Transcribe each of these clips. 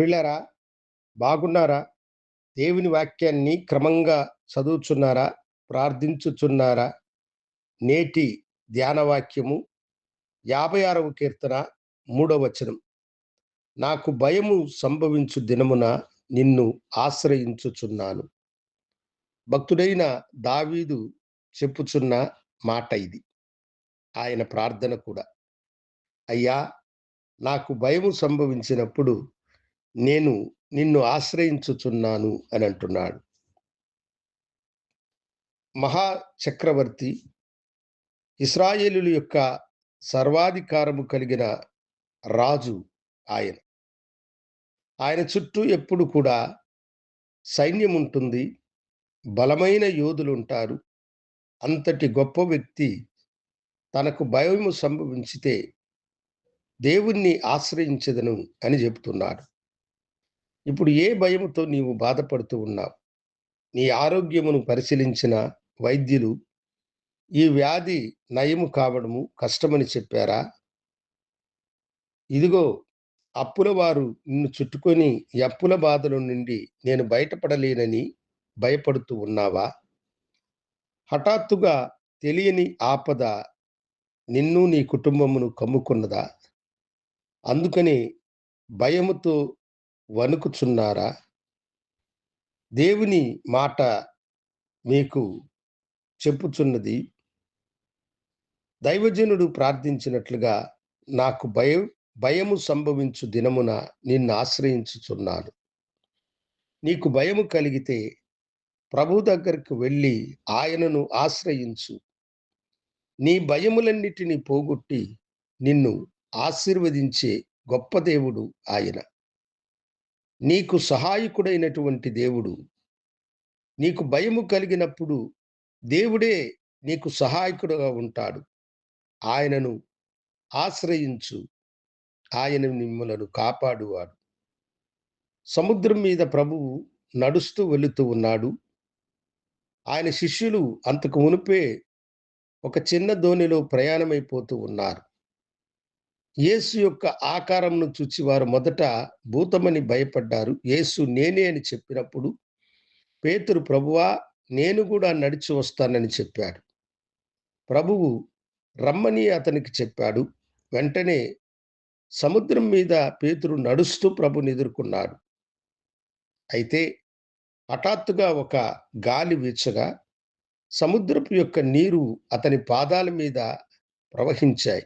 ప్రియులారా, బాగున్నారా? దేవుని వాక్యాన్ని క్రమంగా చదువుచున్నారా? ప్రార్థించుచున్నారా? నేటి ధ్యాన వాక్యము 56వ కీర్తన 3వ వచనం. నాకు భయము సంభవించు దినమున నిన్ను ఆశ్రయించుచున్నాను. భక్తుడైన దావీదు చెప్పుచున్న మాట ఇది. ఆయన ప్రార్థన కూడా. అయ్యా, నాకు భయము సంభవించినప్పుడు నేను నిన్ను ఆశ్రయించుచున్నాను అని అంటున్నాడు. మహా చక్రవర్తి, ఇశ్రాయేలుల యొక్క సర్వాధికారము కలిగిన రాజు ఆయన. ఆయన చుట్టూ ఎప్పుడు కూడా సైన్యం ఉంటుంది, బలమైన యోధులుంటారు. అంతటి గొప్ప వ్యక్తి తనకు భయము సంభవించితే దేవుణ్ణి ఆశ్రయించెదను అని చెబుతున్నాడు. ఇప్పుడు ఏ భయముతో నీవు బాధపడుతూ ఉన్నావు? నీ ఆరోగ్యమును పరిశీలించిన వైద్యులు ఈ వ్యాధి నయము కావడము కష్టమని చెప్పారా? ఇదిగో, అప్పుల వారు నిన్ను చుట్టుకొని ఈ అప్పుల బాధల నుండి నేను బయటపడలేనని భయపడుతూ ఉన్నావా? హఠాత్తుగా తెలియని ఆపద నిన్ను నీ కుటుంబమును కమ్ముకున్నదా? అందుకని భయముతో వణుకుచున్నారా? దేవుని మాట మీకు చెప్పుచున్నది. దైవజనుడు ప్రార్థించినట్లుగా, నాకు భయము సంభవించు దినమున నిన్ను ఆశ్రయించుచున్నాను. నీకు భయము కలిగితే ప్రభు దగ్గరికి వెళ్ళి ఆయనను ఆశ్రయించు. నీ భయములన్నిటినీ పోగొట్టి నిన్ను ఆశీర్వదించే గొప్ప దేవుడు ఆయన. నీకు సహాయకుడైనటువంటి దేవుడు. నీకు భయము కలిగినప్పుడు దేవుడే నీకు సహాయకుడుగా ఉంటాడు. ఆయనను ఆశ్రయించు. ఆయన మిమ్ములను కాపాడువాడు. సముద్రం మీద ప్రభువు నడుస్తూ వెళుతూ ఉన్నాడు. ఆయన శిష్యులు అంతకు మునుపే ఒక చిన్న దోణిలో ప్రయాణమైపోతూ ఉన్నారు. యేసు యొక్క ఆకారంను చూచి వారు మొదట భూతమని భయపడ్డారు. యేసు నేనే అని చెప్పినప్పుడు పేతురు, ప్రభువా, నేను కూడా నడిచి వస్తానని చెప్పాడు. ప్రభువు రమ్మని అతనికి చెప్పాడు. వెంటనే సముద్రం మీద పేతురు నడుస్తూ ప్రభుని ఎదుర్కొన్నాడు. అయితే హఠాత్తుగా ఒక గాలి వీచగా సముద్రపు యొక్క నీరు అతని పాదాల మీద ప్రవహించాయి.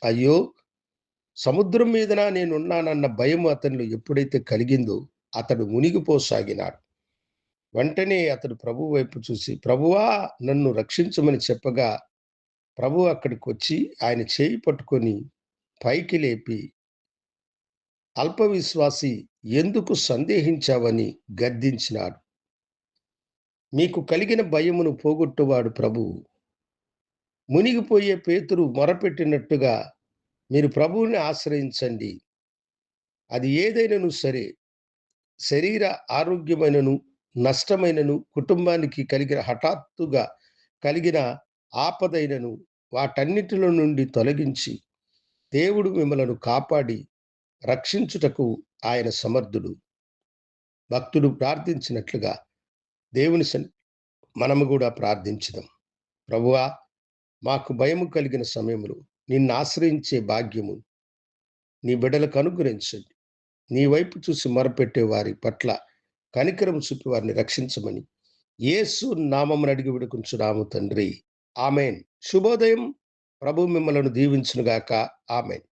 అయ్యో, సముద్రం మీదన నేనున్నానన్న భయం అతనిలో ఎప్పుడైతే కలిగిందో అతడు మునిగిపోసాగినాడు. వెంటనే అతడు ప్రభువు వైపు చూసి, ప్రభువా, నన్ను రక్షించమని చెప్పగా ప్రభువు అక్కడికి వచ్చి ఆయన చేయి పట్టుకొని పైకి లేపి, అల్పవిశ్వాసి, ఎందుకు సందేహించావని గద్దించినాడు. మీకు కలిగిన భయమును పోగొట్టువాడు ప్రభువు. మునిగిపోయే పేతురు మొరపెట్టినట్టుగా మీరు ప్రభువుని ఆశ్రయించండి. అది ఏదైనను సరే, శరీర ఆరోగ్యమైనను, నష్టమైనను, కుటుంబానికి హఠాత్తుగా కలిగిన ఆపదైనను, వాటన్నిటిలో నుండి తొలగించి దేవుడు మిమ్మలను కాపాడి రక్షించుటకు ఆయన సమర్థుడు. భక్తుడు ప్రార్థించినట్లుగా దేవుని మనము కూడా ప్రార్థించుదాం. ప్రభువా, మాకు భయము కలిగిన సమయంలో నిన్ను ఆశ్రయించే భాగ్యము నీ బిడ్డలకు అనుగ్రహించండి. నీ వైపు చూసి మొరపెట్టే వారి పట్ల కనికరం చూపి వారిని రక్షించమని యేసు నామమున అడిగి వేడుకొంచున్నాము తండ్రి. ఆమేన్. శుభోదయం. ప్రభు మిమ్మలను దీవించునుగాక. ఆమేన్.